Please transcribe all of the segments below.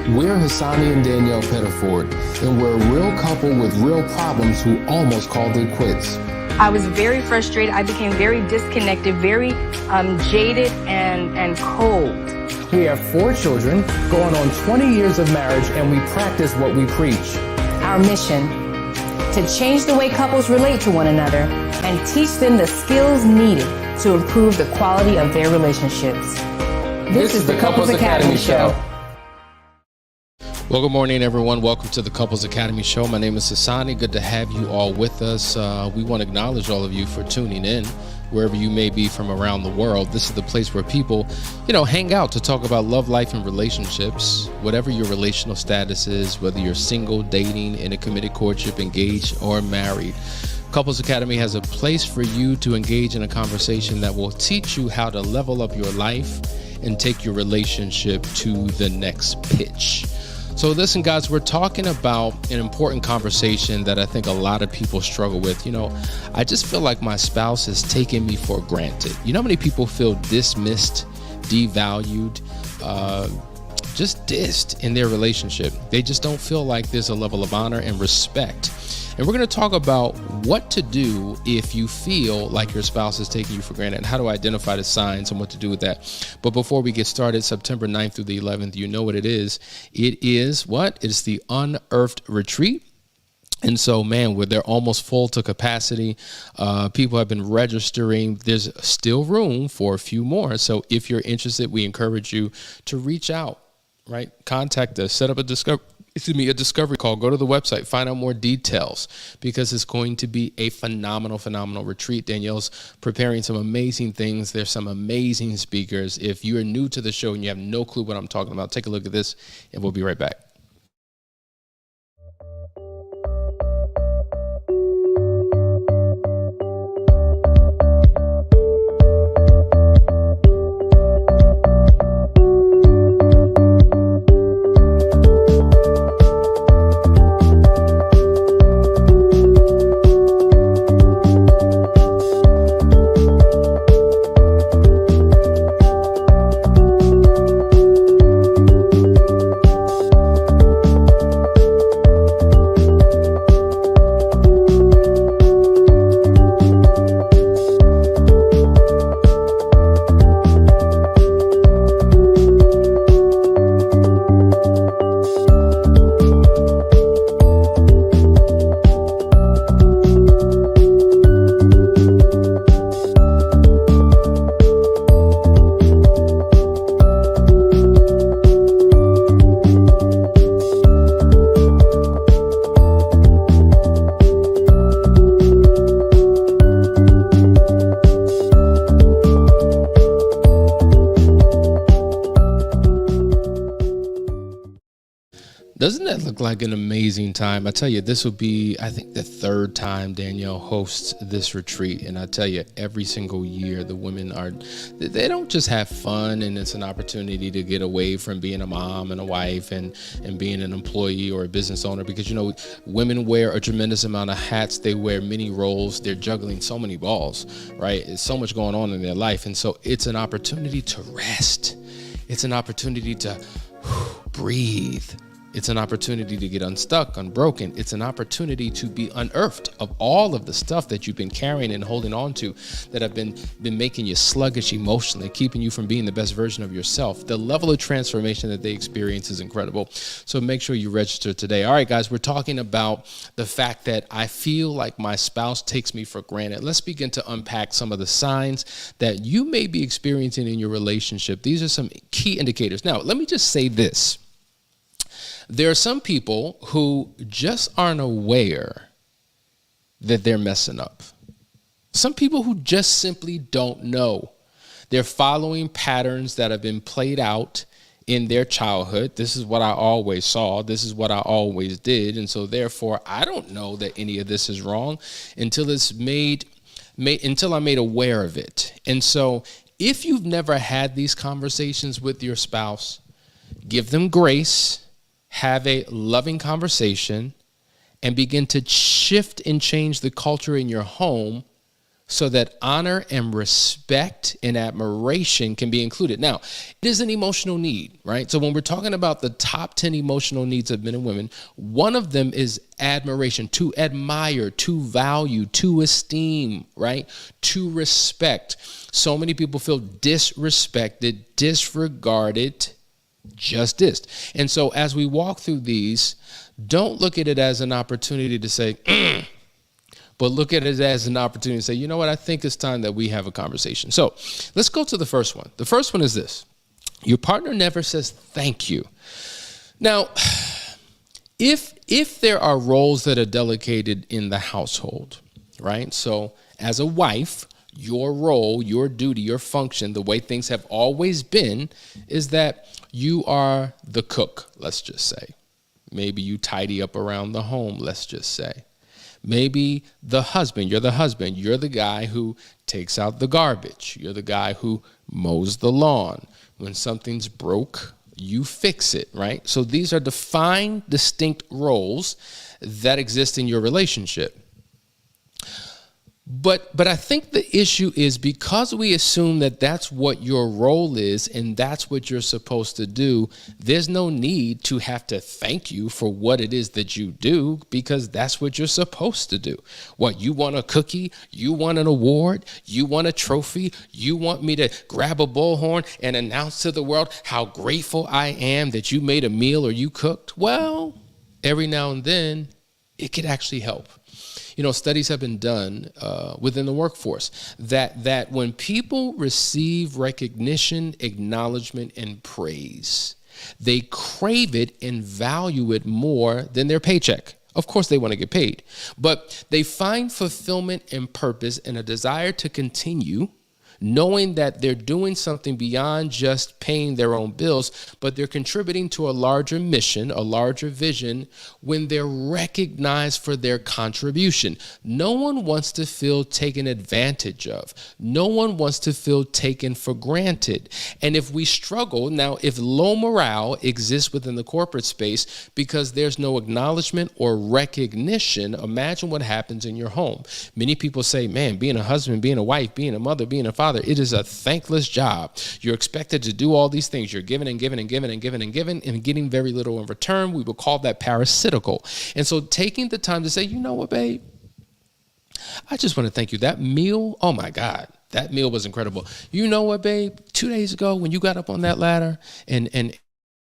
We're Hasani and Danielle Pettiford, and we're a real couple with real problems who almost called it quits. I was very frustrated. I became very disconnected, very jaded and cold. We have 4 children, going on 20 years of marriage, and we practice what we preach. Our mission, to change the way couples relate to one another and teach them the skills needed to improve the quality of their relationships. This is the Couples Academy Show. Well, good morning, everyone. Welcome to the Couples Academy Show. My name is Hasani. Good to have you all with us. We want to acknowledge all of you for tuning in, wherever you may be from around the world. This is the place where people, hang out to talk about love, life, and relationships, whatever your relational status is, whether you're single, dating, in a committed courtship, engaged, or married. Couples Academy has a place for you to engage in a conversation that will teach you how to level up your life and take your relationship to the next pitch. So listen, guys, we're talking about an important conversation that I think a lot of people struggle with. I just feel like my spouse is taking me for granted. You know how many people feel dismissed, devalued, just dissed in their relationship? They just don't feel like there's a level of honor and respect. And we're going to talk about what to do if you feel like your spouse is taking you for granted, and how to identify the signs and what to do with that. But before we get started, September 9th through the 11th, you know what it is. It is what? It's the Unearthed Retreat. And so, man, they're almost full to capacity. People have been registering. There's still room for a few more. So if you're interested, we encourage you to reach out, right? Contact us, set up a discovery call. Go to the website, find out more details, because it's going to be a phenomenal retreat. Danielle's preparing some amazing things. There's some amazing speakers. If you're new to the show and you have no clue what I'm talking about, take a look at this and we'll be right back. Doesn't that look like an amazing time? I tell you, this will be, I think, the 3rd time Danielle hosts this retreat. And I tell you, every single year, the women they don't just have fun, and it's an opportunity to get away from being a mom and a wife and being an employee or a business owner, because, women wear a tremendous amount of hats. They wear many roles. They're juggling so many balls, right? There's so much going on in their life. And so it's an opportunity to rest. It's an opportunity to breathe. It's an opportunity to get unstuck, unbroken. It's an opportunity to be unearthed of all of the stuff that you've been carrying and holding on to that have been making you sluggish emotionally, keeping you from being the best version of yourself. The level of transformation that they experience is incredible. So make sure you register today. All right, guys, we're talking about the fact that I feel like my spouse takes me for granted. Let's begin to unpack some of the signs that you may be experiencing in your relationship. These are some key indicators. Now, let me just say this. There are some people who just aren't aware that they're messing up. Some people who just simply don't know. They're following patterns that have been played out in their childhood. This is what I always saw. This is what I always did. And so therefore, I don't know that any of this is wrong until it's until I'm made aware of it. And so if you've never had these conversations with your spouse, give them grace. Have a loving conversation and begin to shift and change the culture in your home so that honor and respect and admiration can be included. Now, it is an emotional need, right? So when we're talking about the top 10 emotional needs of men and women, one of them is admiration, to admire, to value, to esteem, right? To respect. So many people feel disrespected, disregarded, just dissed. And so as we walk through these, don't look at it as an opportunity to say, but look at it as an opportunity to say, you know what, I think it's time that we have a conversation. So let's go to the first one. The first one is this. Your partner never says thank you. Now, if there are roles that are delegated in the household, right? So as a wife, your role, your duty, your function, the way things have always been is that you are the cook, let's just say. Maybe you tidy up around the home, let's just say. Maybe the husband, you're the guy who takes out the garbage. You're the guy who mows the lawn. When something's broke, you fix it, right? So these are defined, distinct roles that exist in your relationship. But I think the issue is because we assume that that's what your role is and that's what you're supposed to do, there's no need to have to thank you for what it is that you do because that's what you're supposed to do. What, you want a cookie? You want an award? You want a trophy? You want me to grab a bullhorn and announce to the world how grateful I am that you made a meal or you cooked? Well, every now and then it could actually help. You know, studies have been done within the workforce that when people receive recognition, acknowledgement, and praise, they crave it and value it more than their paycheck. Of course, they want to get paid, but they find fulfillment and purpose and a desire to continue, knowing that they're doing something beyond just paying their own bills, but they're contributing to a larger mission, a larger vision when they're recognized for their contribution. No one wants to feel taken advantage of. No one wants to feel taken for granted. And if we struggle, now if low morale exists within the corporate space because there's no acknowledgement or recognition, imagine what happens in your home. Many people say, man, being a husband, being a wife, being a mother, being a father, it is a thankless job. You're expected to do all these things. You're giving and giving and giving and giving and giving and getting very little in return. We would call that parasitical. And so taking the time to say, you know what, babe, I just want to thank you. That meal, oh my God, that meal was incredible. You know what, babe, 2 days ago when you got up on that ladder and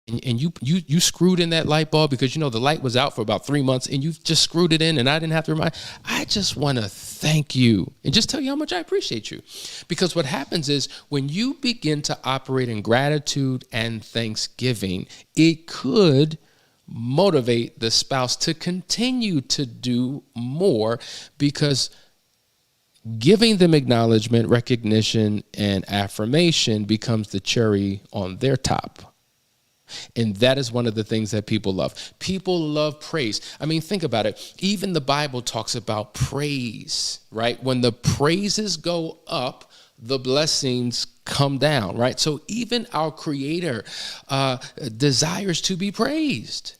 you screwed in that light bulb because, you know, the light was out for about 3 months and you just screwed it in and I didn't have to remind. I just want to thank you and just tell you how much I appreciate you. Because what happens is when you begin to operate in gratitude and thanksgiving, it could motivate the spouse to continue to do more because giving them acknowledgement, recognition, and affirmation becomes the cherry on their top. And that is one of the things that people love. People love praise. I mean, think about it. Even the Bible talks about praise, right? When the praises go up, the blessings come down, right? So even our Creator desires to be praised.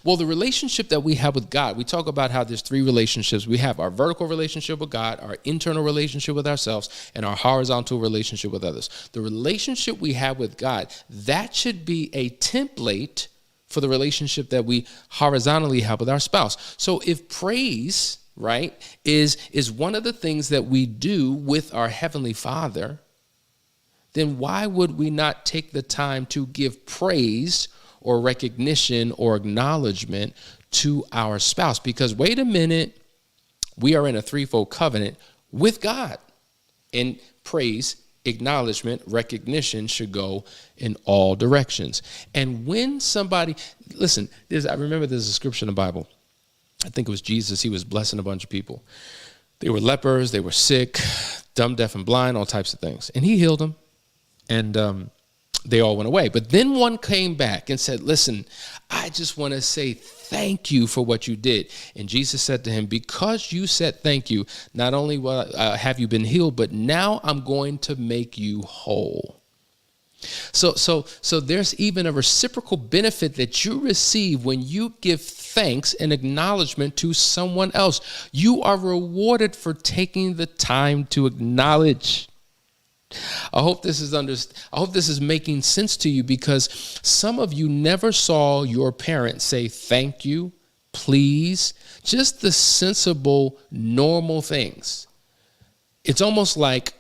Well, the relationship that we have with God, we talk about how there's three relationships. We have our vertical relationship with God, our internal relationship with ourselves, and our horizontal relationship with others. The relationship we have with God, that should be a template for the relationship that we horizontally have with our spouse. So if praise, right, is one of the things that we do with our Heavenly Father, then why would we not take the time to give praise or recognition or acknowledgement to our spouse? Because wait a minute, we are in a threefold covenant with God. And praise, acknowledgement, recognition should go in all directions. And when somebody, listen, I remember there's a scripture in the Bible. I think it was Jesus. He was blessing a bunch of people. They were lepers, they were sick, dumb, deaf, and blind, all types of things. And he healed them. And they all went away. But then one came back and said, listen, I just want to say thank you for what you did. And Jesus said to him, because you said thank you, not only have you been healed, but now I'm going to make you whole. So there's even a reciprocal benefit that you receive when you give thanks and acknowledgement to someone else. You are rewarded for taking the time to acknowledge. I hope this is making sense to you, because some of you never saw your parents say thank you, please, just the sensible, normal things. It's almost like,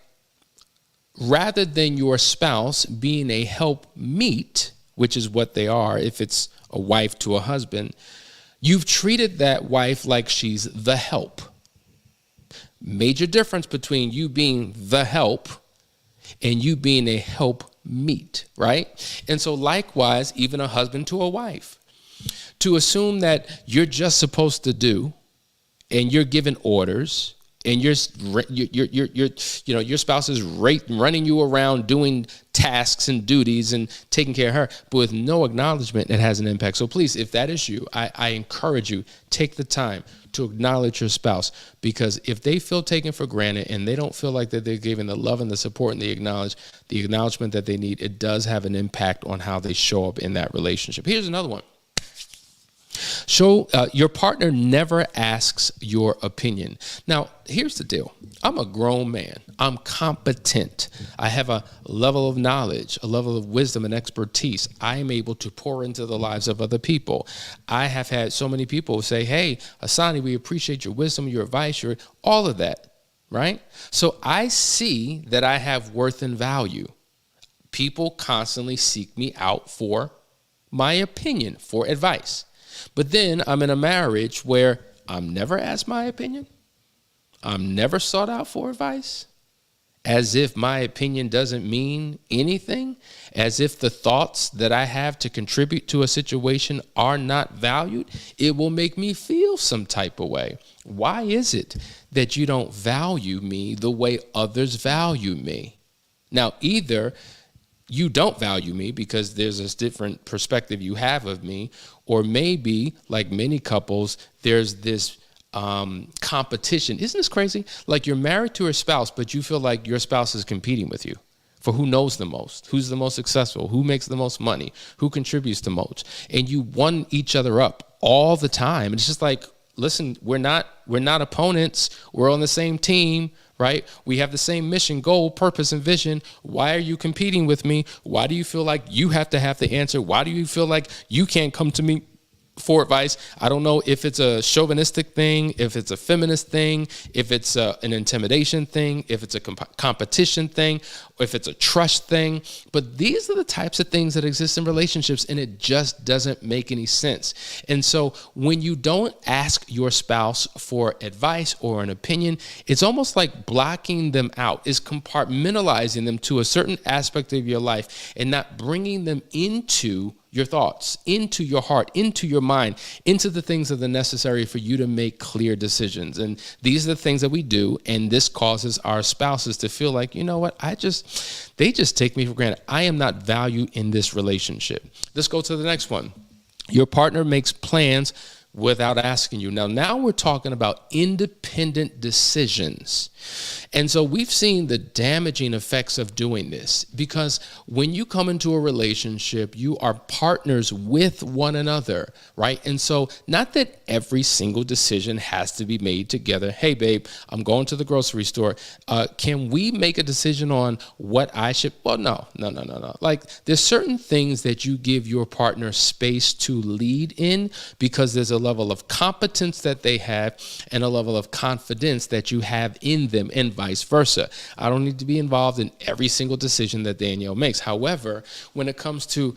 rather than your spouse being a helpmeet, which is what they are if it's a wife to a husband, you've treated that wife like she's the help. Major difference between you being the help and you being a helpmeet, right? And so likewise, even a husband to a wife, to assume that you're just supposed to do and you're given orders, and your spouse is running you around doing tasks and duties and taking care of her, but with no acknowledgement, it has an impact. So please, if that is you, I encourage you, take the time to acknowledge your spouse, because if they feel taken for granted and they don't feel like that they're given the love and the support and the acknowledgement that they need, it does have an impact on how they show up in that relationship. Here's another one. Your partner never asks your opinion. Now, here's the deal. I'm a grown man. I'm competent. I have a level of knowledge, a level of wisdom and expertise. I am able to pour into the lives of other people. I have had so many people say, hey, Hasani, we appreciate your wisdom, your advice, all of that, right? So I see that I have worth and value. People constantly seek me out for my opinion, for advice. But then I'm in a marriage where I'm never asked my opinion. I'm never sought out for advice, as if my opinion doesn't mean anything, as if the thoughts that I have to contribute to a situation are not valued. It will make me feel some type of way. Why is it that you don't value me the way others value me? Now, either you don't value me because there's this different perspective you have of me, or maybe, like many couples, there's this competition. Isn't this crazy? Like, you're married to a spouse, but you feel like your spouse is competing with you for who knows the most, who's the most successful, who makes the most money, who contributes the most. And you one each other up all the time. It's just like, listen, we're not opponents. We're on the same team, right? We have the same mission, goal, purpose, and vision. Why are you competing with me? Why do you feel like you have to have the answer? Why do you feel like you can't come to me for advice? I don't know if it's a chauvinistic thing, if it's a feminist thing, if it's an intimidation thing, if it's a competition thing, or if it's a trust thing. But these are the types of things that exist in relationships, and it just doesn't make any sense. And so when you don't ask your spouse for advice or an opinion, it's almost like blocking them out. It's compartmentalizing them to a certain aspect of your life and not bringing them into your thoughts, into your heart, into your mind, into the things that are necessary for you to make clear decisions. And these are the things that we do. And this causes our spouses to feel like, you know what, they just take me for granted. I am not valued in this relationship. Let's go to the next one. Your partner makes plans without asking you. Now we're talking about independent decisions. And so we've seen the damaging effects of doing this, because when you come into a relationship, you are partners with one another, right? And so not that every single decision has to be made together. Hey, babe, I'm going to the grocery store. Can we make a decision on what I should? Well, no. Like, there's certain things that you give your partner space to lead in, because there's a level of competence that they have and a level of confidence that you have in them, and vice versa. I don't need to be involved in every single decision that Danielle makes. However, when it comes to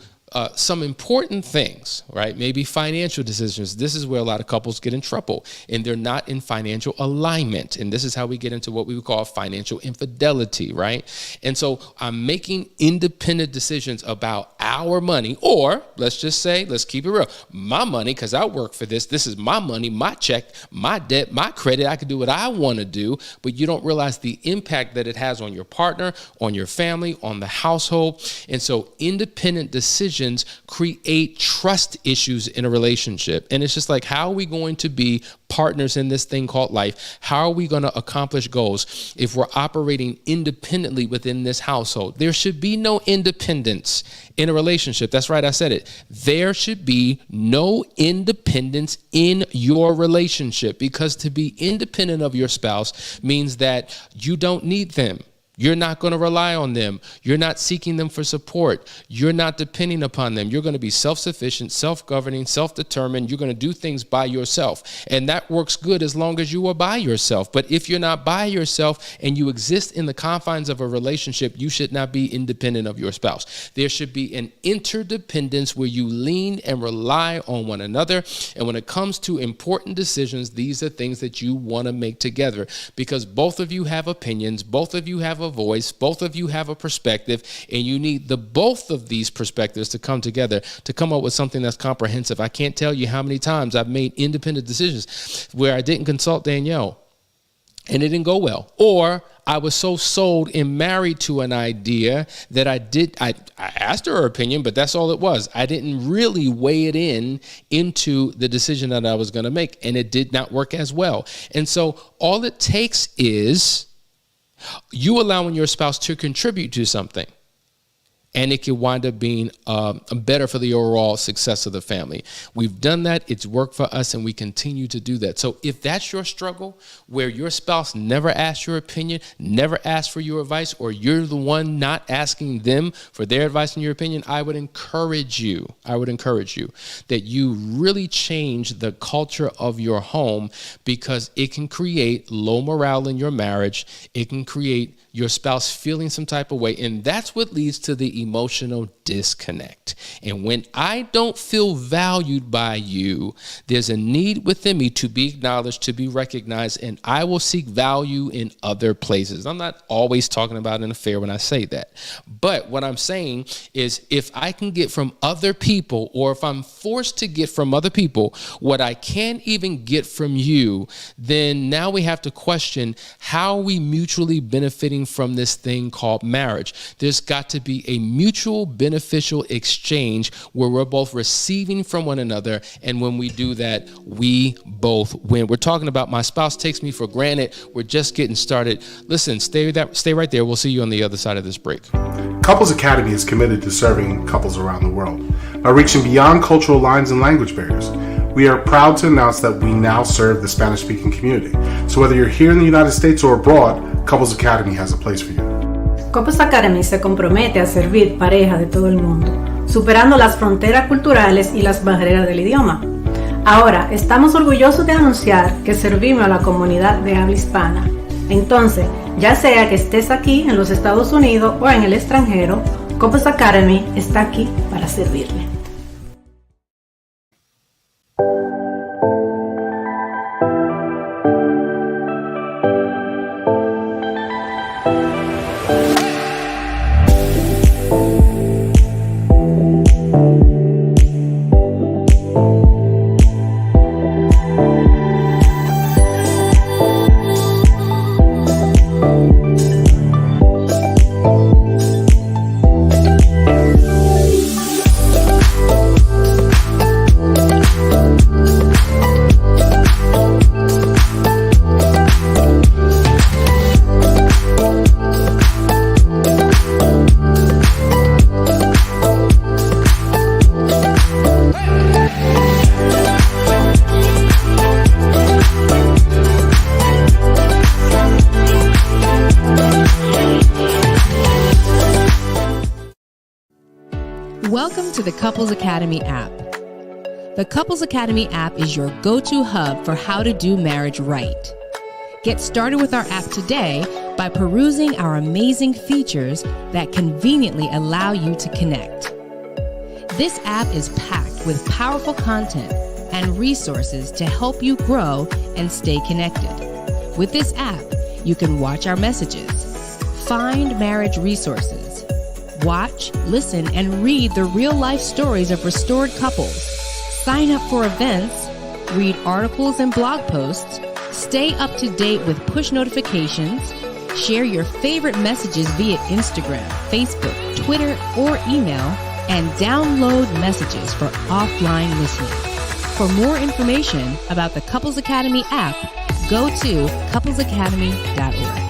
some important things, right? Maybe financial decisions. This is where a lot of couples get in trouble, and they're not in financial alignment. And this is how we get into what we would call financial infidelity, right? And so I'm making independent decisions about our money, or let's just say, let's keep it real, my money, because I work for this. This is my money, my check, my debt, my credit. I can do what I want to do, but you don't realize the impact that it has on your partner, on your family, on the household. And so independent decisions decisions create trust issues in a relationship. And it's just like, how are we going to be partners in this thing called life? How are we going to accomplish goals if we're operating independently within this household? There should be no independence in a relationship. That's right, I said it. There should be no independence in your relationship, because to be independent of your spouse means that you don't need them. You're not going to rely on them. You're not seeking them for support. You're not depending upon them. You're going to be self-sufficient, self-governing, self-determined. You're going to do things by yourself. And that works good as long as you are by yourself. But if you're not by yourself and you exist in the confines of a relationship, you should not be independent of your spouse. There should be an interdependence where you lean and rely on one another. And when it comes to important decisions, these are things that you want to make together, because both of you have opinions, both of you have a voice, both of you have a perspective, and you need the both of these perspectives to come together to come up with something that's comprehensive. I can't tell you how many times I've made independent decisions where I didn't consult Danielle and it didn't go well, or I was so sold and married to an idea that I asked her opinion, but that's all it was. I didn't really weigh it into the decision that I was going to make, and it did not work as well. And so all it takes is you allowing your spouse to contribute to something, and it can wind up being better for the overall success of the family. We've done that. It's worked for us, and we continue to do that. So if that's your struggle, where your spouse never asks your opinion, never asks for your advice, or you're the one not asking them for their advice and your opinion, I would encourage you that you really change the culture of your home, because it can create low morale in your marriage. It can create your spouse feeling some type of way, and that's what leads to the emotional disconnect. And when I don't feel valued by you, there's a need within me to be acknowledged, to be recognized, and I will seek value in other places. I'm not always talking about an affair when I say that, but what I'm saying is, if I can get from other people, or if I'm forced to get from other people what I can't even get from you, then now we have to question how we mutually benefiting from this thing called marriage. There's got to be a mutual beneficial exchange where we're both receiving from one another, and when we do that, we both win. We're talking about my spouse takes me for granted. We're just getting started. Listen, stay right there. We'll see you on the other side of this break. Couples Academy is committed to serving couples around the world by reaching beyond cultural lines and language barriers. We are proud to announce that we now serve the Spanish-speaking community. So whether you're here in the United States or abroad, Couples Academy has a place for you. Couples Academy se compromete a servir parejas de todo el mundo, superando las fronteras culturales y las barreras del idioma. Ahora, estamos orgullosos de anunciar que servimos a la comunidad de habla hispana. Entonces, ya sea que estés aquí en los Estados Unidos o en el extranjero, Couples Academy está aquí para servirle. Welcome to the Couples Academy app. The Couples Academy app is your go-to hub for how to do marriage right. Get started with our app today by perusing our amazing features that conveniently allow you to connect. This app is packed with powerful content and resources to help you grow and stay connected. With this app, you can watch our messages, find marriage resources, watch, listen, and read the real-life stories of restored couples, sign up for events, read articles and blog posts, stay up to date with push notifications, share your favorite messages via Instagram, Facebook, Twitter, or email, and download messages for offline listening. For more information about the Couples Academy app, go to couplesacademy.org.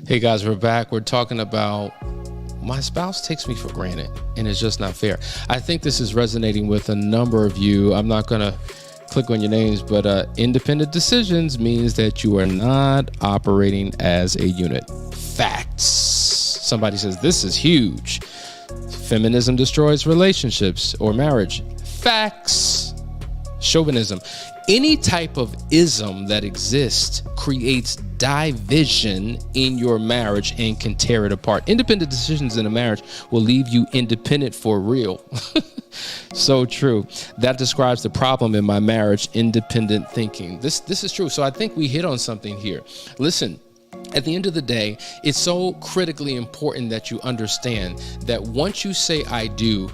Hey guys, we're back. We're talking about my spouse takes me for granted and it's just not fair. I think this is resonating with a number of you. I'm not going to click on your names, but independent decisions means that you are not operating as a unit. Facts. Somebody says this is huge. Feminism destroys relationships or marriage. Facts. Chauvinism. Any type of ism that exists creates division in your marriage and can tear it apart. Independent decisions in a marriage will leave you independent for real. So true. That describes the problem in my marriage, independent thinking. This is true. So I think we hit on something here. Listen. At the end of the day, it's so critically important that you understand that once you say I do,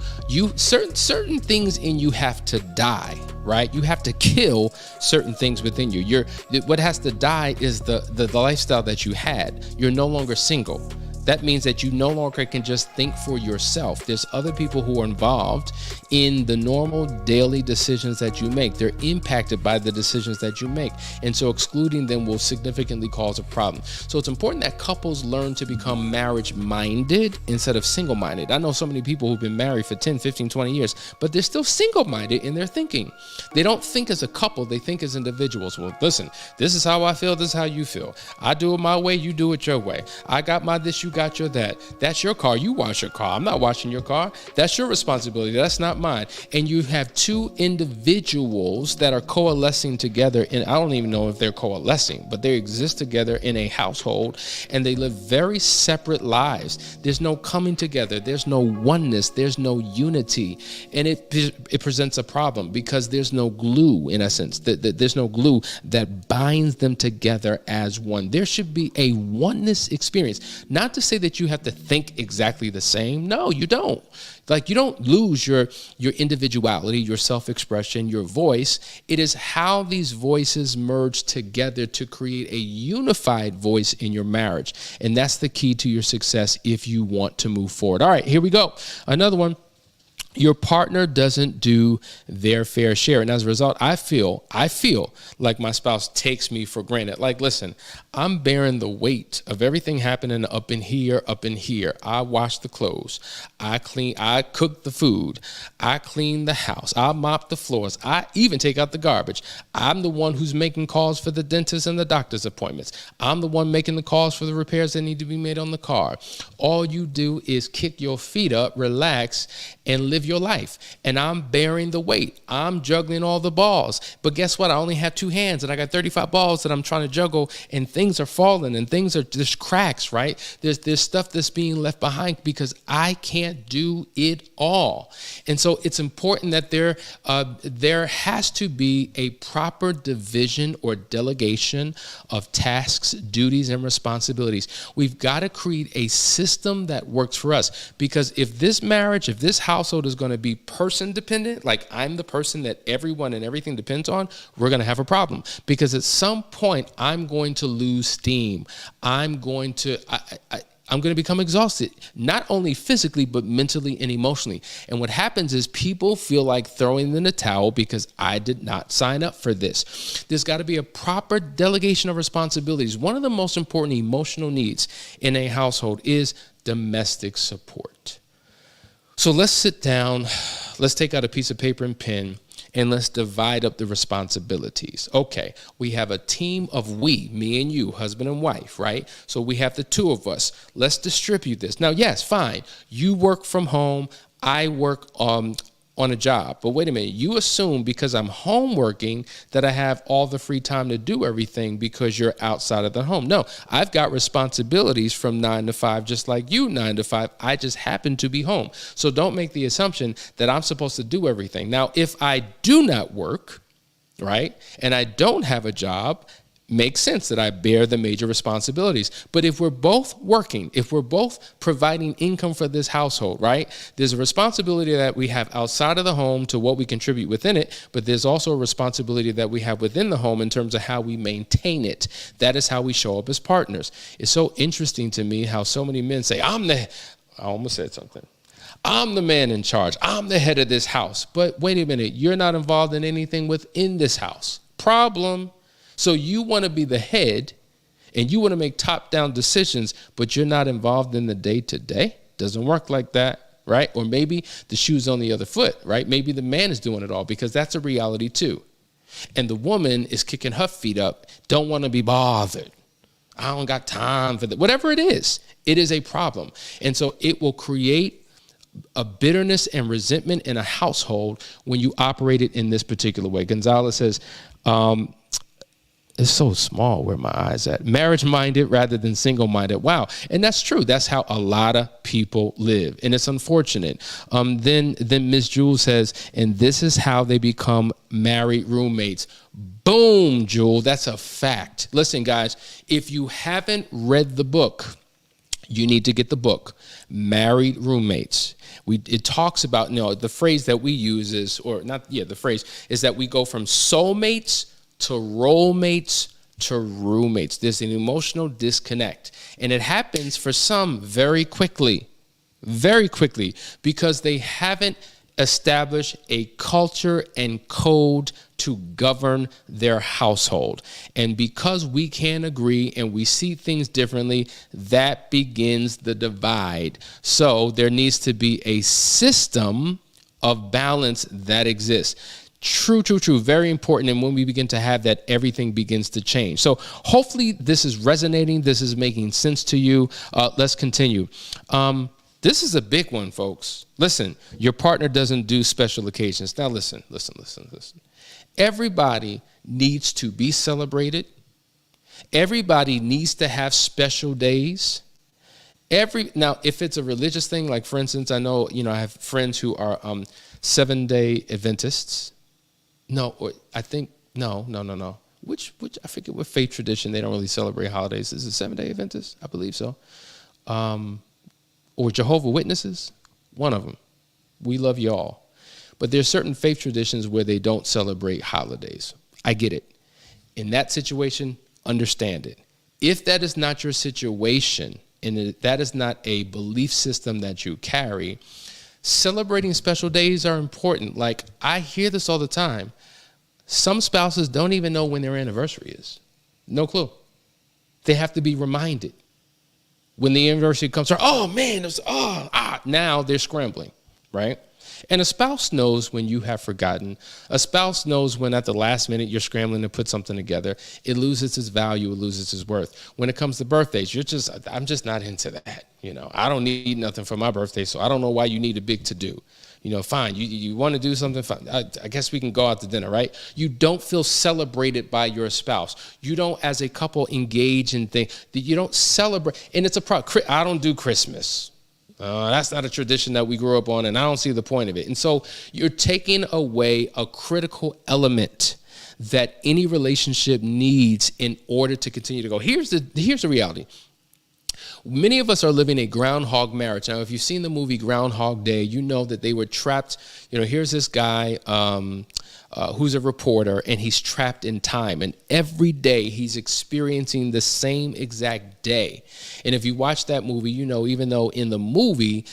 certain things in you have to die, right? You have to kill certain things within you. What has to die is the lifestyle that you had. You're no longer single. That means that you no longer can just think for yourself. There's other people who are involved in the normal daily decisions that you make. They're impacted by the decisions that you make. And so excluding them will significantly cause a problem. So it's important that couples learn to become marriage-minded instead of single-minded. I know so many people who've been married for 10, 15, 20 years, but they're still single-minded in their thinking. They don't think as a couple, they think as individuals. Well, listen, this is how I feel, this is how you feel. I do it my way, you do it your way. I got my this, you got your that. That's your car. You wash your car. I'm not washing your car. That's your responsibility. That's not mine. And you have two individuals that are coalescing together. And I don't even know if they're coalescing, but they exist together in a household and they live very separate lives. There's no coming together. There's no oneness. There's no unity. And it presents a problem because there's no glue, in essence. There's no glue that binds them together as one. There should be a oneness experience. Not to say that you have to think exactly the same. No, you don't. Like, you don't lose your individuality, your self-expression, your voice. It is how these voices merge together to create a unified voice in your marriage. And that's the key to your success if you want to move forward. All right, here we go. Another one. Your partner doesn't do their fair share. And as a result, I feel like my spouse takes me for granted. Like, listen, I'm bearing the weight of everything happening up in here. I wash the clothes. I cook the food. I clean the house. I mop the floors. I even take out the garbage. I'm the one who's making calls for the dentist and the doctor's appointments. I'm the one making the calls for the repairs that need to be made on the car. All you do is kick your feet up, relax, and live your life. And I'm bearing the weight. I'm juggling all the balls. But guess what? I only have two hands and I got 35 balls that I'm trying to juggle, and things are falling and there's cracks, right? There's stuff that's being left behind because I can't do it all. And so it's important that there has to be a proper division or delegation of tasks, duties, and responsibilities. We've got to create a system that works for us, because if this marriage, if this household is going to be person dependent, like I'm the person that everyone and everything depends on, we're going to have a problem, because at some point I'm going to lose steam. I'm going to become exhausted, not only physically, but mentally and emotionally. And what happens is people feel like throwing in the towel because I did not sign up for this. There's got to be a proper delegation of responsibilities. One of the most important emotional needs in a household is domestic support. So let's sit down, let's take out a piece of paper and pen, and let's divide up the responsibilities. Okay, we have a team of me and you, husband and wife, right? So we have the two of us. Let's distribute this. Now, yes, fine. You work from home. I work on a job. But wait a minute, you assume because I'm home working that I have all the free time to do everything because you're outside of the home. No, I've got responsibilities from 9 to 5, just like you 9 to 5. I just happen to be home. So don't make the assumption that I'm supposed to do everything. Now, if I do not work, right, and I don't have a job, makes sense that I bear the major responsibilities. But if we're both working, if we're both providing income for this household, right? There's a responsibility that we have outside of the home to what we contribute within it, but there's also a responsibility that we have within the home in terms of how we maintain it. That is how we show up as partners. It's so interesting to me how so many men say, I almost said something. I'm the man in charge. I'm the head of this house. But wait a minute, you're not involved in anything within this house. Problem. So you want to be the head and you want to make top-down decisions, but you're not involved in the day-to-day? Doesn't work like that, right? Or maybe the shoe's on the other foot, right? Maybe the man is doing it all, because that's a reality too. And the woman is kicking her feet up, don't want to be bothered. I don't got time for that. Whatever it is a problem. And so it will create a bitterness and resentment in a household when you operate it in this particular way. Gonzalez says, it's so small where my eyes at. Marriage-minded rather than single-minded. Wow. And that's true. That's how a lot of people live. And it's unfortunate. Then Ms. Jewel says, and this is how they become married roommates. Boom, Jewel. That's a fact. Listen, guys, if you haven't read the book, you need to get the book, Married Roommates. It talks about, the phrase that we use is, the phrase is that we go from soulmates to role mates to roommates. There's an emotional disconnect. And it happens for some very quickly, because they haven't established a culture and code to govern their household. And because we can't agree and we see things differently, that begins the divide. So there needs to be a system of balance that exists. True. Very important. And when we begin to have that, everything begins to change. So hopefully this is resonating. This is making sense to you. Let's continue. This is a big one, folks. Listen, your partner doesn't do special occasions. Now listen. Everybody needs to be celebrated. Everybody needs to have special days. Now, if it's a religious thing, like for instance, I know, I have friends who are 7-day Adventists. No. Which I forget what faith tradition, they don't really celebrate holidays. Is it 7-day Adventists? I believe so. Or Jehovah's Witnesses, one of them. We love y'all. But there's certain faith traditions where they don't celebrate holidays. I get it. In that situation, understand it. If that is not your situation, and that is not a belief system that you carry, celebrating special days are important. Like, I hear this all the time. Some spouses don't even know when their anniversary is. No clue. They have to be reminded. When the anniversary comes, oh man, now they're scrambling, right? And a spouse knows when you have forgotten. A spouse knows when at the last minute you're scrambling to put something together. It loses its value, it loses its worth. When it comes to birthdays, I'm just not into that. I don't need nothing for my birthday, so I don't know why you need a big to-do. Fine, you want to do something, fine. I guess we can go out to dinner, right? You don't feel celebrated by your spouse. You don't, as a couple, engage in things. You don't celebrate, and it's a problem. I don't do Christmas. That's not a tradition that we grew up on, and I don't see the point of it. And so you're taking away a critical element that any relationship needs in order to continue to go. Here's the reality. Many of us are living a groundhog marriage. Now, if you've seen the movie Groundhog Day, you know that they were trapped. Here's this guy who's a reporter, and he's trapped in time. And every day he's experiencing the same exact day. And if you watch that movie, even though in the movie,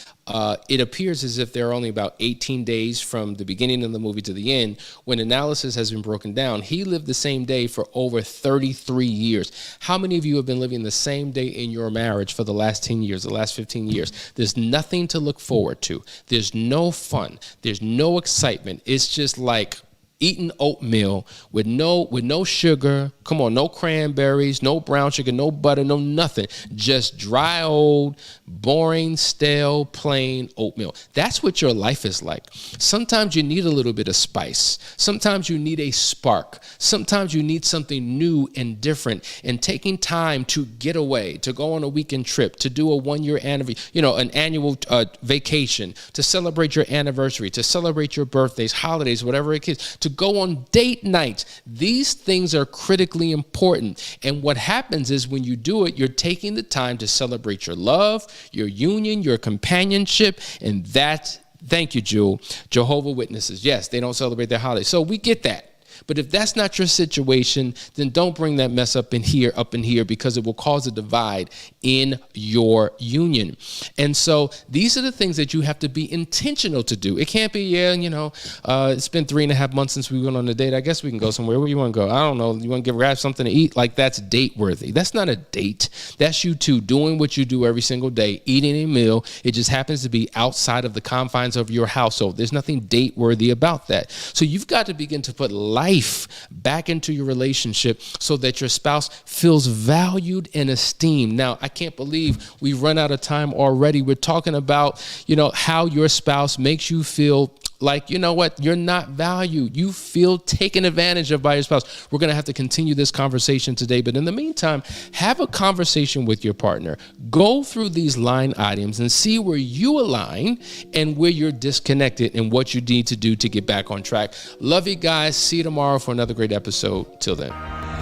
it appears as if there are only about 18 days from the beginning of the movie to the end, when analysis has been broken down, he lived the same day for over 33 years. How many of you have been living the same day in your marriage for the last 10 years, the last 15 years? There's nothing to look forward to. There's no fun. There's no excitement. It's just like eating oatmeal with no sugar, no cranberries, no brown sugar, no butter, no nothing. Just dry, old, boring, stale, plain oatmeal. That's what your life is like. Sometimes you need a little bit of spice. Sometimes you need a spark. Sometimes you need something new and different. And taking time to get away, to go on a weekend trip, to do a 1-year anniversary, an annual vacation, to celebrate your anniversary, to celebrate your birthdays, holidays, whatever it is, to go on date nights. These things are critically important. And what happens is when you do it, you're taking the time to celebrate your love, your union, your companionship, and thank you, Jewel, Jehovah's Witnesses. Yes, they don't celebrate their holidays. So we get that. But if that's not your situation, then don't bring that mess up in here, because it will cause a divide in your union. And so these are the things that you have to be intentional to do. It can't be, it's been 3.5 months since we went on a date. I guess we can go somewhere. Where you want to go? I don't know. You want to grab something to eat? Like, that's date worthy. That's not a date. That's you two doing what you do every single day, eating a meal. It just happens to be outside of the confines of your household. There's nothing date worthy about that. So you've got to begin to put life back into your relationship so that your spouse feels valued and esteemed. Now, I can't believe we've run out of time already. We're talking about, how your spouse makes you feel like, you're not valued. You feel taken advantage of by your spouse. We're going to have to continue this conversation today. But in the meantime, have a conversation with your partner. Go through these line items and see where you align and where you're disconnected and what you need to do to get back on track. Love you guys. See you tomorrow for another great episode. Till then.